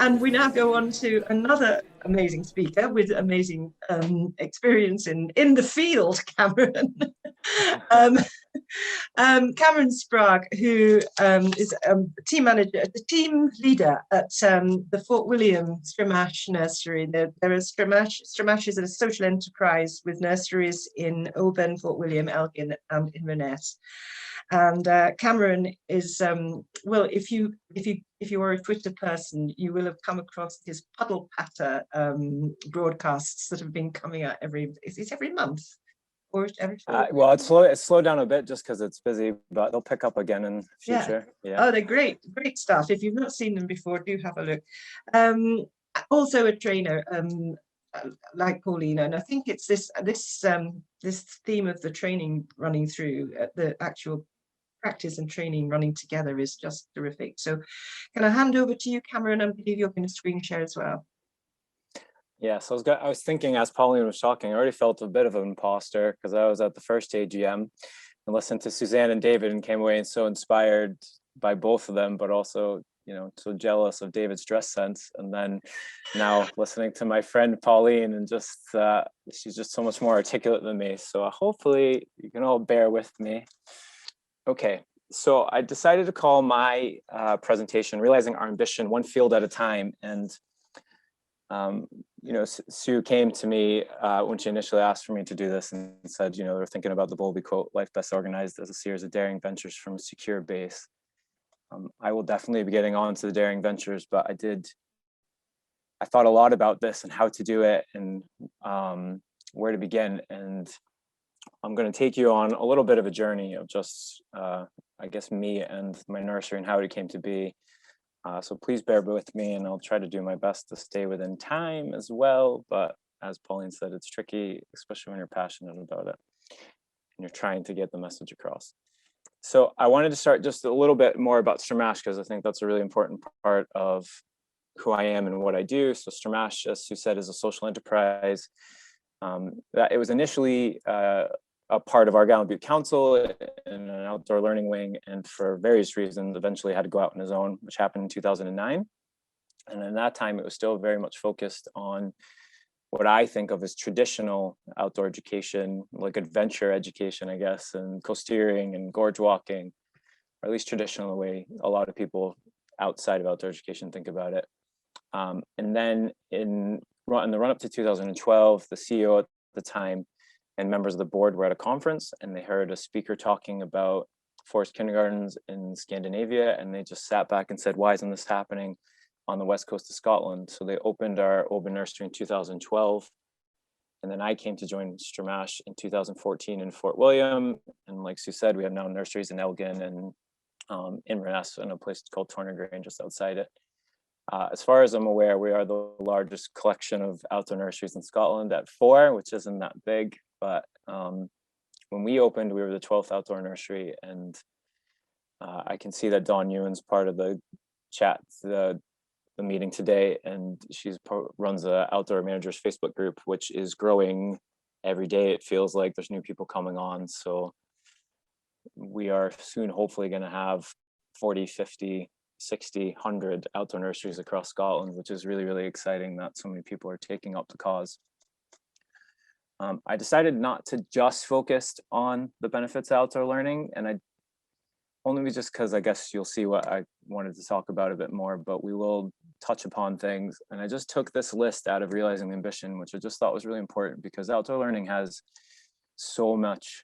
And we now go on to another amazing speaker with amazing experience in the field, Cameron. um, Cameron Sprague, who is team manager, the team leader at the Fort William Stramash Nursery. There is Stramash is a social enterprise with nurseries in Old Ben, Fort William, Elgin, and Inverness. And Cameron is well, if you are a Twitter person, you will have come across his puddle patter broadcasts that have been coming out every month or every 4 well, it's slowed down a bit just because it's busy, but they'll pick up again in the future. Yeah. Oh, they're great stuff. If you've not seen them before, do have a look. Also a trainer like Paulina, and I think it's this theme of the training running through the actual practice and training running together is just terrific. So can I hand over to you, Cameron? I believe you're going to screen share as well. Yeah, so I was thinking as Pauline was talking, I already felt a bit of an imposter because I was at the first AGM and listened to Suzanne and David and came away and so inspired by both of them, but also, so jealous of David's dress sense. And then now listening to my friend Pauline and just, she's just so much more articulate than me. So hopefully you can all bear with me. Okay, so I decided to call my presentation Realizing Our Ambition One Field at a Time. And, Sue came to me when she initially asked for me to do this and said, they're thinking about the Bowlby quote, life best organized as a series of daring ventures from a secure base. I will definitely be getting on to the daring ventures, but I thought a lot about this and how to do it and where to begin. And I'm going to take you on a little bit of a journey of just, I guess, me and my nursery and how it came to be. So please bear with me and I'll try to do my best to stay within time as well. But as Pauline said, it's tricky, especially when you're passionate about it and you're trying to get the message across. So I wanted to start just a little bit more about Stramash because I think that's a really important part of who I am and what I do. So Stramash, as Sue said, is a social enterprise. That it was initially a part of our Gallant Butte Council in an outdoor learning wing, and for various reasons, eventually had to go out on his own, which happened in 2009. And in that time, it was still very much focused on what I think of as traditional outdoor education, like adventure education, I guess, and coasteering and gorge walking, or at least traditional the way a lot of people outside of outdoor education think about it. And then in the run up to 2012, the CEO at the time and members of the board were at a conference and they heard a speaker talking about forest kindergartens in Scandinavia, and they just sat back and said, why isn't this happening on the west coast of Scotland? So they opened our Oban nursery in 2012. And then I came to join Stramash in 2014 in Fort William. And like Sue said, we have now nurseries in Elgin and Inverness and a place called Tornagrange just outside it. As far as I'm aware, we are the largest collection of outdoor nurseries in Scotland at 4, which isn't that big. But when we opened, we were the 12th outdoor nursery. And I can see that Dawn Ewan's part of the chat, the meeting today, and runs the Outdoor Managers Facebook group, which is growing every day. It feels like there's new people coming on. So we are soon hopefully going to have 40, 50, 60, 100 outdoor nurseries across Scotland, which is really, really exciting that so many people are taking up the cause. I decided not to just focus on the benefits of outdoor learning, and only just because I guess you'll see what I wanted to talk about a bit more, but we will touch upon things. And I just took this list out of Realizing Ambition, which I just thought was really important because outdoor learning has so much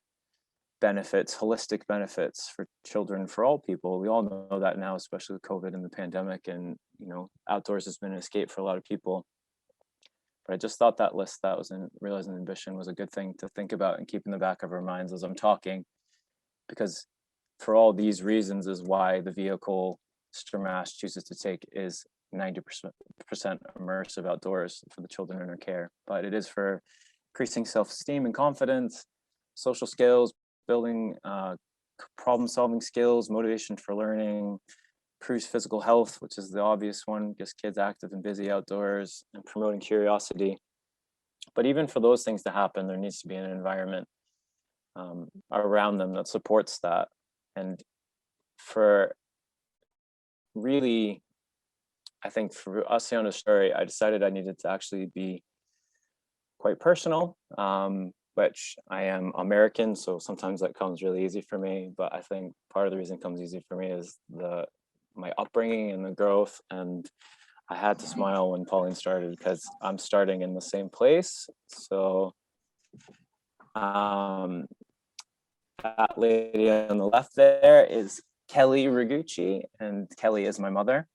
benefits, holistic benefits for children, for all people. We all know that now, especially with COVID and the pandemic, and outdoors has been an escape for a lot of people. But I just thought that list that was in Realizing Ambition was a good thing to think about and keep in the back of our minds as I'm talking, because for all these reasons is why the vehicle Stramash chooses to take is 90% immersive outdoors for the children in our care. But it is for increasing self-esteem and confidence, social skills, building problem-solving skills, motivation for learning, improves physical health, which is the obvious one, gets kids active and busy outdoors, and promoting curiosity. But even for those things to happen, there needs to be an environment around them that supports that. And for really I think for us on the story, I decided I needed to actually be quite personal, which I am American, so sometimes that comes really easy for me. But I think part of the reason it comes easy for me is my upbringing and the growth. And I had to smile when Pauline started because I'm starting in the same place. So that lady on the left there is Kelly Rigucci, and Kelly is my mother.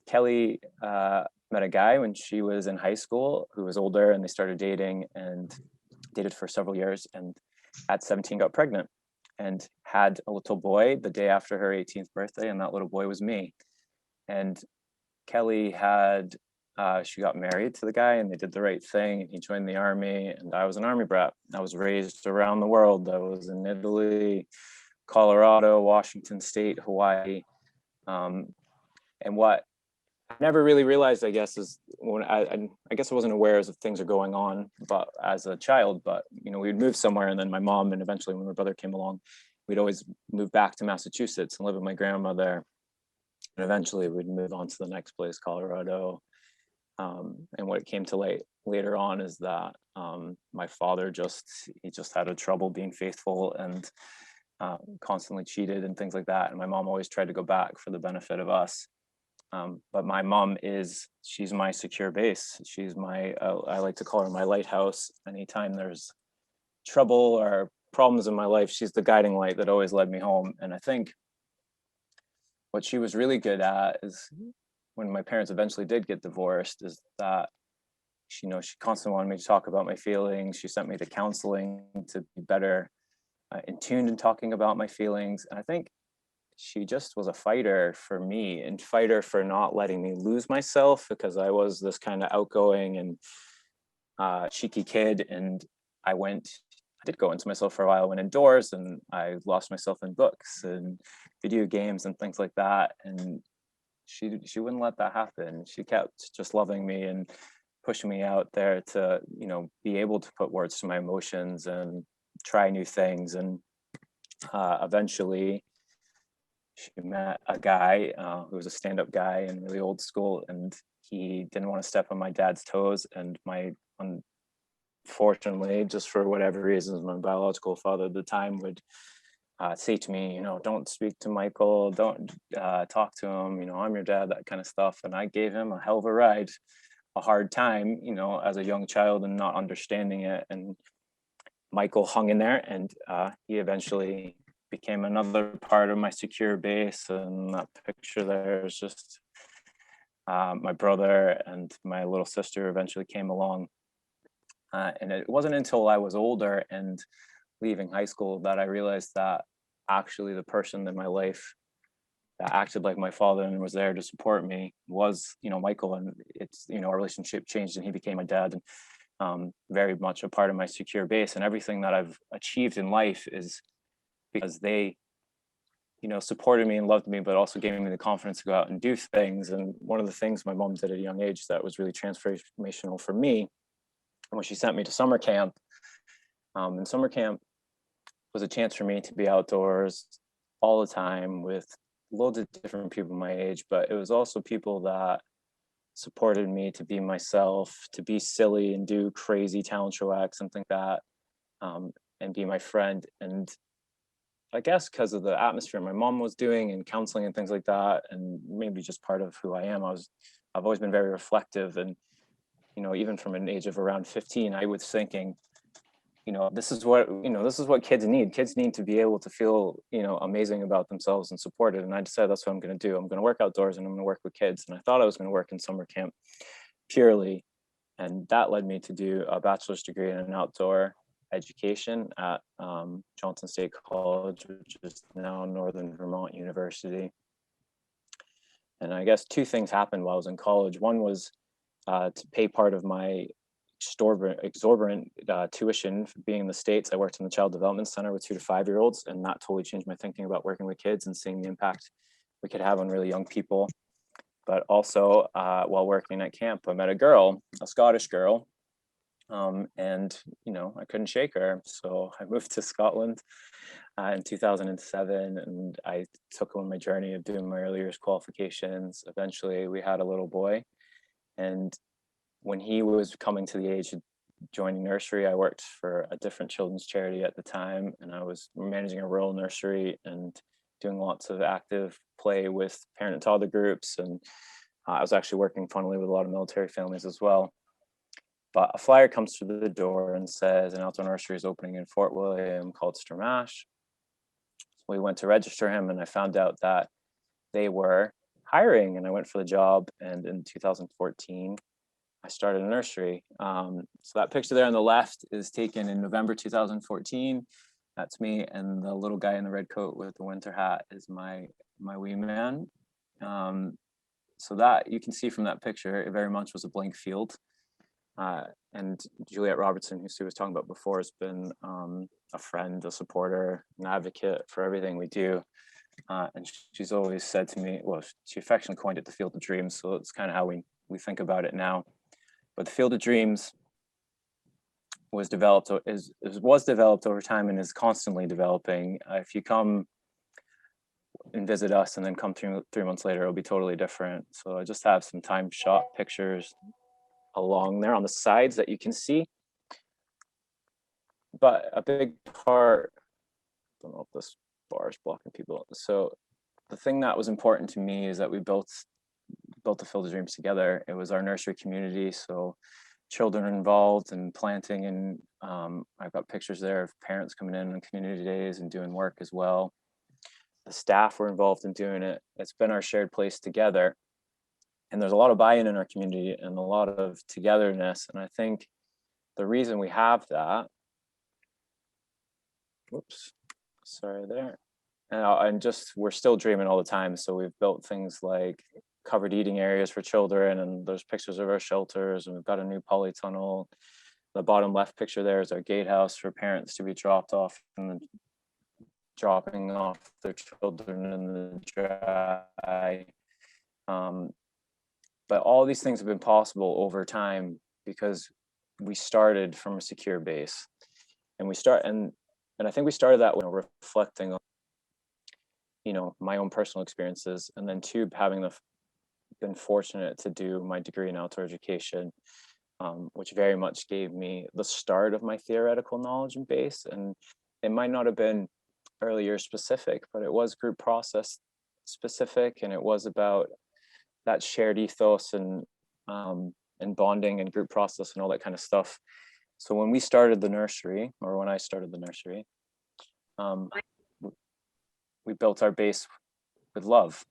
Kelly met a guy when she was in high school who was older, and they started dating and dated for several years, and at 17 got pregnant and had a little boy the day after her 18th birthday, and that little boy was me. And Kelly she got married to the guy, and they did the right thing, and he joined the army, and I was an army brat. I was raised around the world. I was in Italy, Colorado, Washington State, Hawaii. And what I never really realized, I guess, is when I guess I wasn't aware as if things are going on, but as a child, but we'd move somewhere, and then my mom, and eventually when my brother came along, we'd always move back to Massachusetts and live with my grandma there. And eventually we'd move on to the next place, Colorado. And what it came to later on is that my father just had a trouble being faithful, and constantly cheated and things like that. And my mom always tried to go back for the benefit of us. But my mom she's my secure base. She's I like to call her my lighthouse. Anytime there's trouble or problems in my life, she's the guiding light that always led me home. And I think what she was really good at is, when my parents eventually did get divorced, is that she constantly wanted me to talk about my feelings. She sent me to counseling to be better in tune in talking about my feelings. And I think she just was a fighter for me, and fighter for not letting me lose myself, because I was this kind of outgoing and cheeky kid. And I did go into myself for a while. I went indoors, and I lost myself in books and video games and things like that. And she wouldn't let that happen. She kept just loving me and pushing me out there to, be able to put words to my emotions and try new things. And eventually she met a guy who was a stand-up guy and really old school, and he didn't want to step on my dad's toes. And unfortunately, just for whatever reasons, my biological father at the time would say to me, don't speak to Michael, don't talk to him, I'm your dad, that kind of stuff. And I gave him a hell of a ride, a hard time, as a young child and not understanding it. And Michael hung in there, and he eventually became another part of my secure base. And that picture there is just my brother, and my little sister eventually came along. And it wasn't until I was older and leaving high school that I realized that actually the person in my life that acted like my father and was there to support me was, Michael. And it's, our relationship changed, and he became my dad, and very much a part of my secure base. And everything that I've achieved in life is because they, supported me and loved me, but also gave me the confidence to go out and do things. And one of the things my mom did at a young age that was really transformational for me, when she sent me to summer camp, and summer camp was a chance for me to be outdoors all the time with loads of different people my age, but it was also people that supported me to be myself, to be silly and do crazy talent show acts, something like that, and be my friend. And I guess because of the atmosphere my mom was doing and counseling and things like that, and maybe just part of who I am, I've always been very reflective. And even from an age of around 15, I was thinking, this is what kids need. Kids need to be able to feel, amazing about themselves and supported. And I decided that's what I'm going to do. I'm going to work outdoors, and I'm going to work with kids. And I thought I was going to work in summer camp purely. And that led me to do a bachelor's degree in an outdoor education at Johnson State College, which is now Northern Vermont University. And I guess two things happened while I was in college. One was to pay part of my exorbitant tuition for being in the States. I worked in the Child Development Center with 2 to 5-year-olds, and that totally changed my thinking about working with kids and seeing the impact we could have on really young people. But also, while working at camp, I met a girl, a Scottish girl, And, you know, I couldn't shake her. So I moved to Scotland in 2007, and I took on my journey of doing my early years qualifications. Eventually, we had a little boy. And when he was coming to the age of joining nursery, I worked for a different children's charity at the time, and I was managing a rural nursery and doing lots of active play with parent and toddler groups. And I was actually working, funnily, with a lot of military families as well. But a flyer comes through the door and says an outdoor nursery is opening in Fort William called Sturmash. So we went to register him, and I found out that they were hiring, and I went for the job. And in 2014, I started a nursery. So that picture there on the left is taken in November 2014. That's me, and the little guy in the red coat with the winter hat is my wee man. So that you can see from that picture, it very much was a blank field. And Juliet Robertson, who Sue was talking about before, has been a friend, a supporter, an advocate for everything we do. And she's always said to me, well, she affectionately coined it the Field of Dreams. So it's kind of how we think about it now. But the Field of Dreams was developed over time and is constantly developing. If you come and visit us and then come 3 months later, it'll be totally different. So I just have some time shot pictures along there on the sides that you can see. But a big part, I don't know if this bar is blocking people. So the thing that was important to me is that we built the Field of Dreams together. It was our nursery community, so children involved in planting, and I've got pictures there of parents coming in on community days and doing work as well. The staff were involved in doing it. It's been our shared place together. And there's a lot of buy-in in our community and a lot of togetherness. And I think the reason we have that, whoops, sorry there. And just, we're still dreaming all the time. So we've built things like covered eating areas for children, and there's pictures of our shelters, and we've got a new polytunnel. The bottom left picture there is our gatehouse for parents to be dropped off and dropping off their children in the dry. But all these things have been possible over time because we started from a secure base, and I think we started that when reflecting on, you know, my own personal experiences, and then two, having been fortunate to do my degree in outdoor education, which very much gave me the start of my theoretical knowledge and base. And it might not have been early years specific, but it was group process specific, and it was about that shared ethos and bonding and group process and all that kind of stuff. So when we started the nursery, or when I started the nursery, we built our base with love.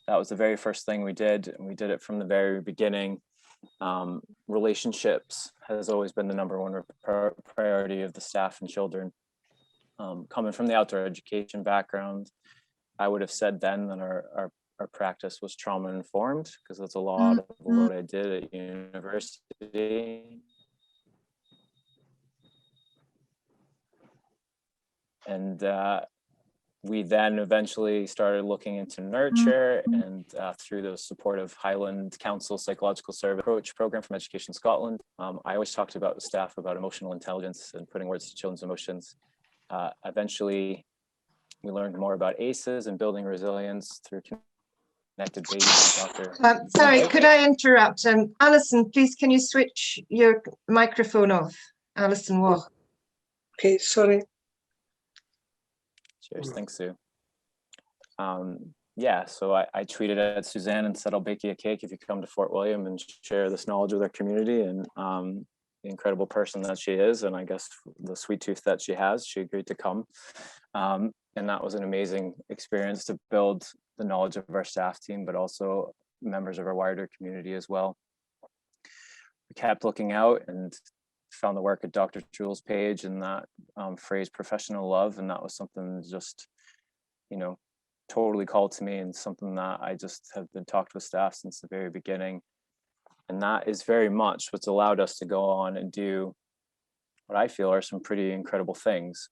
That was the very first thing we did, and we did it from the very beginning. Relationships has always been the number one priority of the staff and children. Coming from the outdoor education background, I would have said then that our practice was trauma informed, because that's a lot of what I did at university. And we then eventually started looking into nurture, and through the support of Highland Council Psychological Service Approach Program from Education Scotland, I always talked about the staff about emotional intelligence and putting words to children's emotions. Eventually, we learned more about ACEs and building resilience through Connected Babies. Sorry, could I interrupt? Alison, please, can you switch your microphone off? Alison Walk. Okay, sorry. Cheers, thanks, Sue. Yeah, so I tweeted at Suzanne and said, I'll bake you a cake if you come to Fort William and share this knowledge with our community. And the incredible person that she is, and I guess the sweet tooth that she has, she agreed to come. And that was an amazing experience to build the knowledge of our staff team, but also members of our wider community as well. We kept looking out and found the work at Dr. Jewell's page and that phrase professional love, and that was something just, you know, totally called to me, and something that I just have been talked with staff since the very beginning. And that is very much what's allowed us to go on and do what I feel are some pretty incredible things.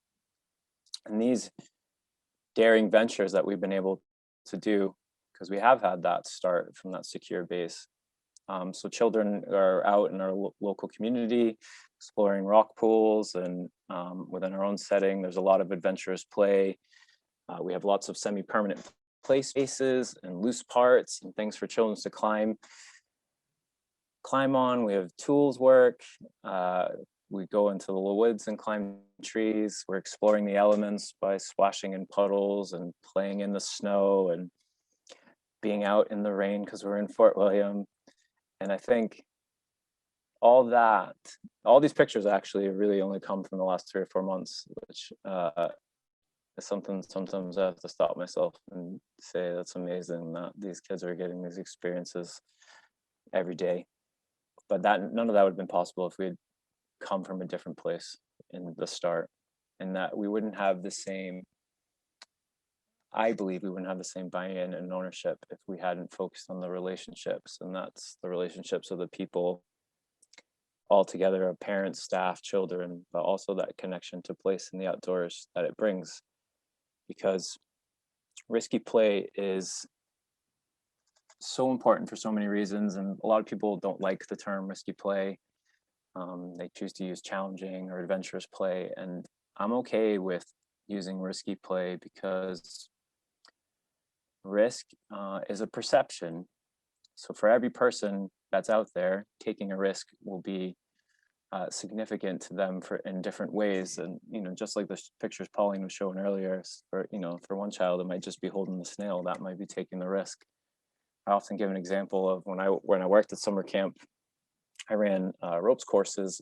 And these daring ventures that we've been able to do, because we have had that start from that secure base, So children are out in our local community, exploring rock pools, and within our own setting, there's a lot of adventurous play. We have lots of semi-permanent play spaces and loose parts and things for children to climb on. We have tools work. We go into the woods and climb trees. We're exploring the elements by splashing in puddles and playing in the snow and being out in the rain because we're in Fort William. And I think all these pictures actually really only come from the last 3 or 4 months, which is something sometimes I have to stop myself and say that's amazing that these kids are getting these experiences every day. But none of that would have been possible if we had come from a different place in the start, and that we wouldn't have the same, I believe we wouldn't have the same buy-in and ownership if we hadn't focused on the relationships, and that's the relationships of the people all together, of parents, staff, children, but also that connection to place in the outdoors that it brings. Because risky play is so important for so many reasons, and a lot of people don't like the term risky play. They choose to use challenging or adventurous play, and I'm okay with using risky play because risk is a perception. So for every person that's out there, taking a risk will be significant to them in different ways. And just like the pictures Pauline was showing earlier, for one child it might just be holding the snail, that might be taking the risk. I often give an example of when I worked at summer camp. I ran ropes courses,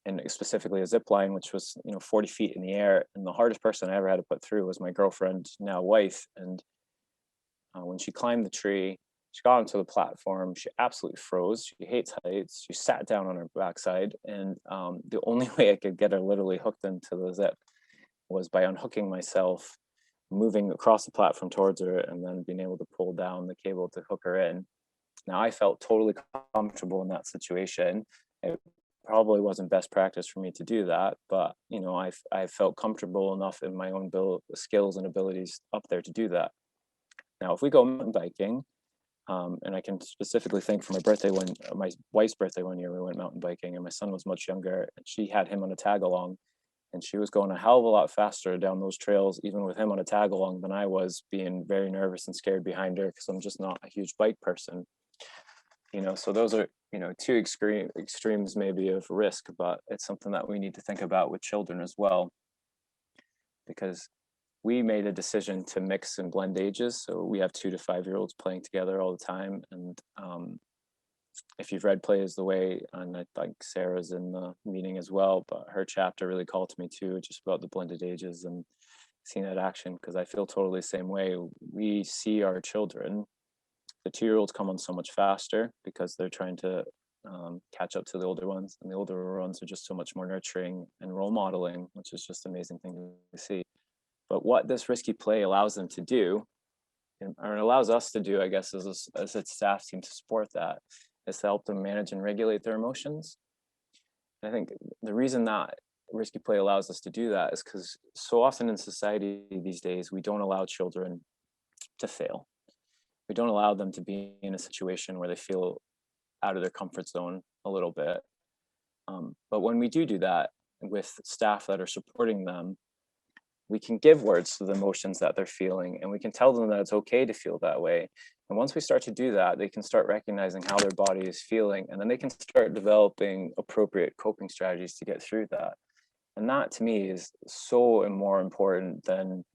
and specifically a zip line, which was 40 feet in the air, and the hardest person I ever had to put through was my girlfriend, now wife. And when she climbed the tree, she got onto the platform, she absolutely froze. She hates heights. She sat down on her backside, and the only way I could get her literally hooked into the zip was by unhooking myself, moving across the platform towards her, and then being able to pull down the cable to hook her in. Now, I felt totally comfortable in that situation. It probably wasn't best practice for me to do that, but I felt comfortable enough in my own skills and abilities up there to do that. Now, if we go mountain biking, and I can specifically think for my wife's birthday one year, we went mountain biking, and my son was much younger, and she had him on a tag along, and she was going a hell of a lot faster down those trails, even with him on a tag along, than I was, being very nervous and scared behind her because I'm just not a huge bike person. So those are, two extremes maybe of risk, but it's something that we need to think about with children as well, because we made a decision to mix and blend ages. So we have 2 to 5-year-olds playing together all the time. And if you've read Play is the Way, and I think Sarah's in the meeting as well, but her chapter really called to me too, just about the blended ages and seeing that action, because I feel totally the same way. We see our children, the 2-year-olds come on so much faster because they're trying to catch up to the older ones, and the older ones are just so much more nurturing and role modeling, which is just an amazing thing to see. But what this risky play allows them to do, or it allows us to do, I guess, as a staff team to support that, is to help them manage and regulate their emotions. And I think the reason that risky play allows us to do that is because so often in society these days, we don't allow children to fail. We don't allow them to be in a situation where they feel out of their comfort zone a little bit. But when we do that with staff that are supporting them, we can give words to the emotions that they're feeling, and we can tell them that it's okay to feel that way. And once we start to do that, they can start recognizing how their body is feeling, and then they can start developing appropriate coping strategies to get through that. And that to me is so more important than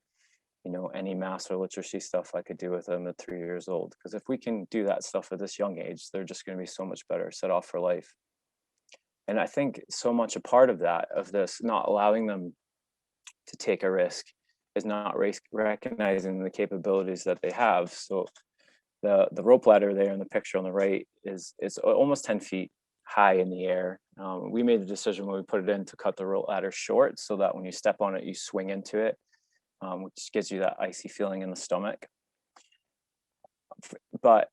any math or literacy stuff I could do with them at 3 years old. Because if we can do that stuff at this young age, they're just going to be so much better set off for life. And I think so much a part of this, not allowing them to take a risk, is not recognizing the capabilities that they have. So the rope ladder there in the picture on the right is almost 10 feet high in the air. We made the decision when we put it in to cut the rope ladder short so that when you step on it, you swing into it, which gives you that icy feeling in the stomach. But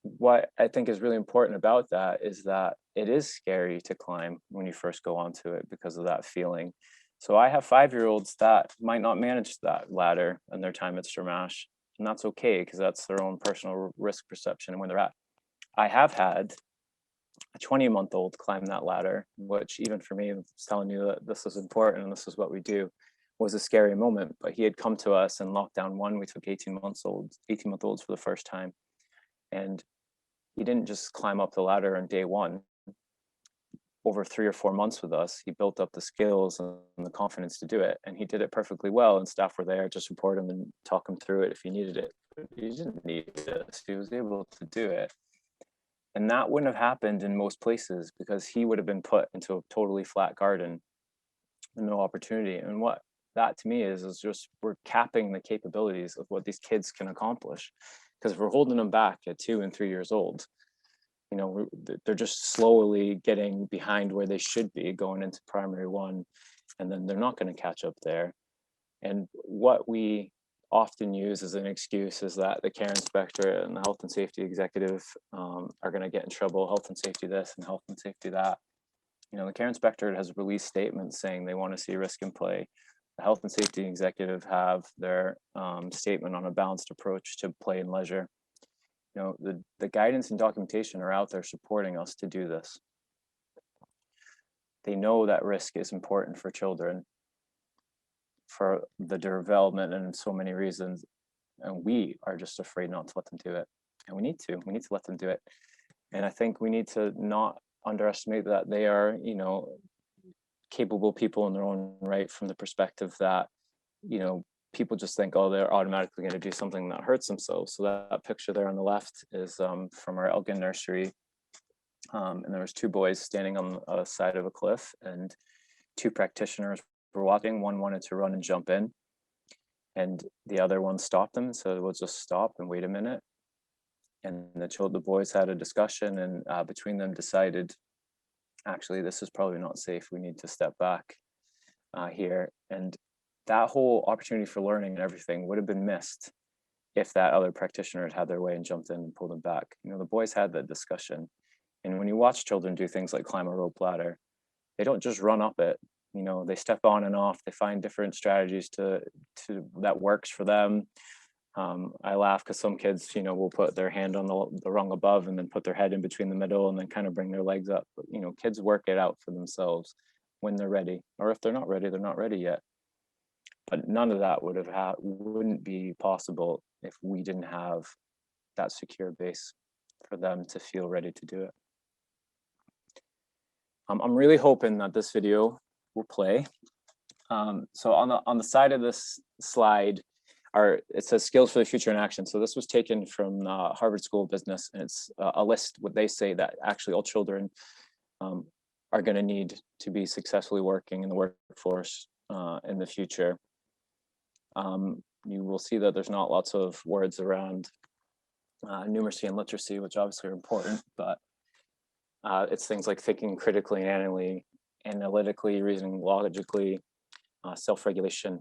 what I think is really important about that is that it is scary to climb when you first go onto it because of that feeling. So I have 5-year-olds that might not manage that ladder in their time at Sturmash, and that's okay because that's their own personal risk perception and where they're at. I have had a 20-month-old climb that ladder, which even for me, was telling you that this is important and this is what we do, was a scary moment. But he had come to us in lockdown 1. We took 18-month-olds for the first time. And he didn't just climb up the ladder on day 1. Over 3 or 4 months with us, he built up the skills and the confidence to do it. And he did it perfectly well. And staff were there to support him and talk him through it if he needed it. But he didn't need this. He was able to do it. And that wouldn't have happened in most places because he would have been put into a totally flat garden with no opportunity. And what that to me is just we're capping the capabilities of what these kids can accomplish. Because if we're holding them back at 2 and 3 years old, you know, they're just slowly getting behind where they should be going into primary 1, and then they're not going to catch up there. And what we often use as an excuse is that the care inspector and the health and safety executive are going to get in trouble, health and safety this and health and safety that. You know, the care inspector has released statements saying they want to see risk in play. The health and safety executive have their statement on a balanced approach to play and leisure. You know, the guidance and documentation are out there supporting us to do this. They know that risk is important for children, for the development and so many reasons, and we are just afraid not to let them do it. And we need to let them do it. And I think we need to not underestimate that they are, you know, capable people in their own right, from the perspective that, you know, people just think, oh, they're automatically going to do something that hurts themselves. So that picture there on the left is from our Elgin nursery. And there was 2 boys standing on the side of a cliff, and 2 practitioners were walking. One wanted to run and jump in, and the other one stopped them and said, we'll just stop and wait a minute. And the boys had a discussion, and between them decided, actually, this is probably not safe. We need to step back here. And that whole opportunity for learning and everything would have been missed if that other practitioner had their way and jumped in and pulled them back. You know, the boys had that discussion. And when you watch children do things like climb a rope ladder, they don't just run up it. You know, they step on and off. They find different strategies to that works for them. I laugh because some kids, you know, will put their hand on the rung above and then put their head in between the middle and then kind of bring their legs up. But, you know, kids work it out for themselves when they're ready, or if they're not ready, they're not ready yet. But none of that wouldn't be possible if we didn't have that secure base for them to feel ready to do it. I'm really hoping that this video will play. So on the side of this slide, it says skills for the future in action. So this was taken from Harvard School of Business, and it's a list, what they say that actually all children are going to need to be successfully working in the workforce in the future. You will see that there's not lots of words around numeracy and literacy, which obviously are important, but it's things like thinking critically and analytically, reasoning logically, self-regulation,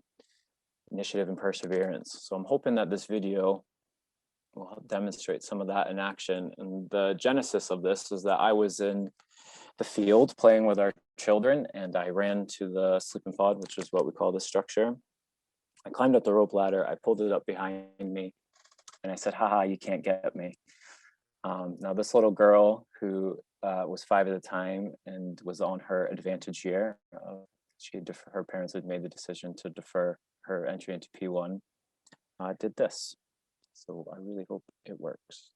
initiative, and perseverance. So I'm hoping that this video will demonstrate some of that in action. And the genesis of this is that I was in the field playing with our children, and I ran to the sleeping pod, which is what we call the structure. I climbed up the rope ladder, I pulled it up behind me, and I said, haha, you can't get me. Now this little girl who was 5 at the time and was on her advantage year, her parents had made the decision to defer her entry into P1, did this. So I really hope it works.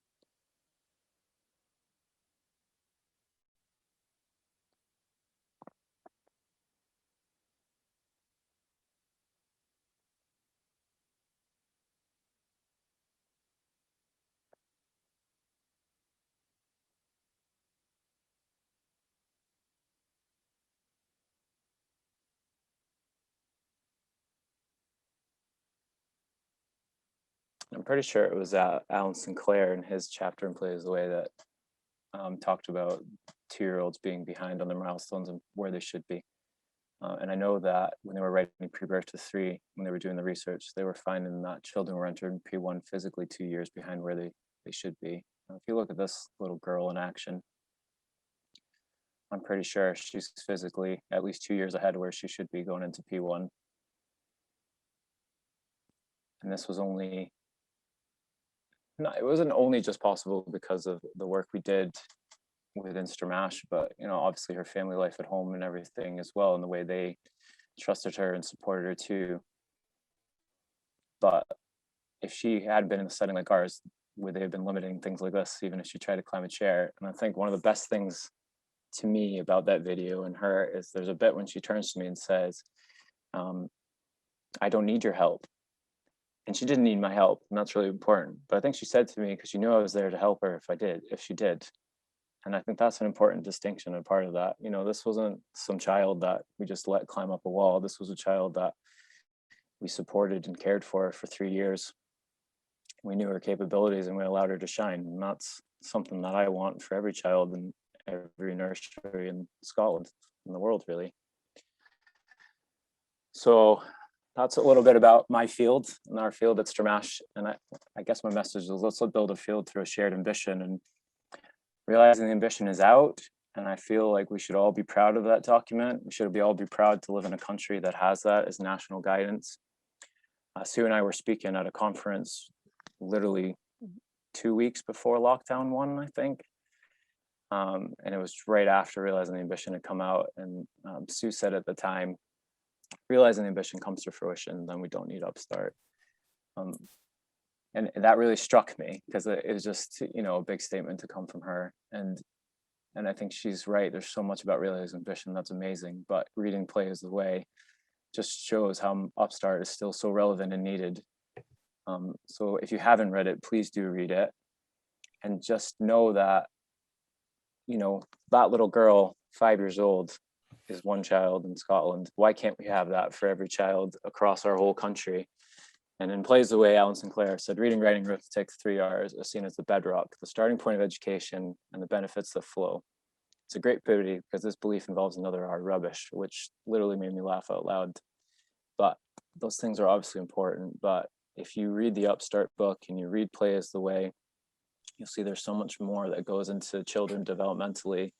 I'm pretty sure it was Alan Sinclair in his chapter in Play is the Way that talked about 2-year-olds being behind on their milestones and where they should be. And I know that when they were writing pre-birth to 3, when they were doing the research, they were finding that children were entering P1 physically 2 years behind where they should be. If you look at this little girl in action, I'm pretty sure she's physically at least 2 years ahead where she should be going into P1. And this was only No, it wasn't only just possible because of the work we did within Stramash, but obviously her family life at home and everything as well, and the way they trusted her and supported her too. But if she had been in a setting like ours, would they have been limiting things like this, even if she tried to climb a chair? And I think one of the best things to me about that video and her is there's a bit when she turns to me and says, I don't need your help. And she didn't need my help, and that's really important. But I think she said to me because she knew I was there to help her if she did. And I think that's an important distinction and part of that. This wasn't some child that we just let climb up a wall. This was a child that we supported and cared for 3 years. We knew her capabilities and we allowed her to shine. And that's something that I want for every child in every nursery in Scotland, in the world, really. So that's a little bit about my field and our field at Stramash. And I guess my message is let's build a field through a shared ambition, and realizing the ambition is out. And I feel like we should all be proud of that document. We should all be proud to live in a country that has that as national guidance. Sue and I were speaking at a conference literally 2 weeks before lockdown 1, I think. And it was right after realizing the ambition had come out. And Sue said at the time, realizing the ambition comes to fruition, then we don't need Upstart. And that really struck me because it was just, a big statement to come from her. And I think she's right. There's so much about realizing ambition that's amazing, but reading Play is the Way just shows how Upstart is still so relevant and needed. So if you haven't read it, please do read it. And just know that, that little girl, 5 years old, is one child in Scotland. Why can't we have that for every child across our whole country? And in Plays the Way, Alan Sinclair said, reading, writing, arithmetic, 3 R's are seen as the bedrock, the starting point of education, and the benefits that flow. It's a great pity because this belief involves another R, rubbish, which literally made me laugh out loud. But those things are obviously important. But if you read the Upstart book and you read Play is the Way, you'll see there's so much more that goes into children developmentally,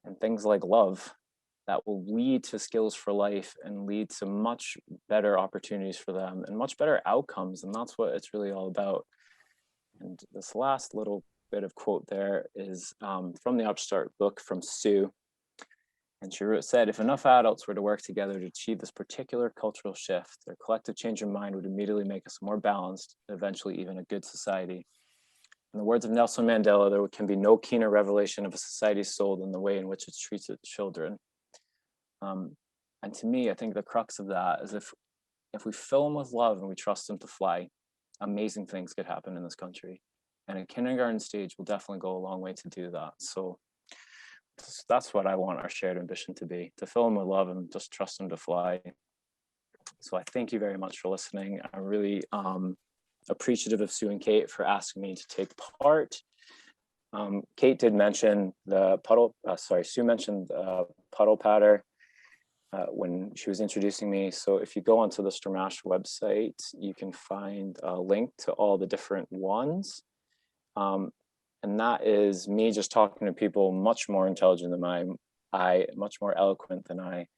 and things like love that will lead to skills for life and lead to much better opportunities for them and much better outcomes. And that's what it's really all about. And this last little bit of quote there is from the Upstart book from Sue. And she said, if enough adults were to work together to achieve this particular cultural shift, their collective change of mind would immediately make us more balanced, and eventually even a good society. In the words of Nelson Mandela, there can be no keener revelation of a society's soul than the way in which it treats its children. And to me, I think the crux of that is if we fill them with love and we trust them to fly, amazing things could happen in this country. And a kindergarten stage will definitely go a long way to do that. So that's what I want our shared ambition to be, to fill them with love and just trust them to fly. So I thank you very much for listening. I'm really appreciative of Sue and Kate for asking me to take part. Kate did mention the puddle, Sue mentioned puddle patter when she was introducing me. So if you go onto the Stramash website, you can find a link to all the different ones. And that is me just talking to people much more intelligent than I, much more eloquent than I,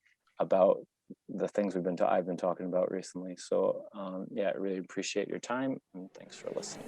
about the things I've been talking about recently. So yeah, I really appreciate your time and thanks for listening.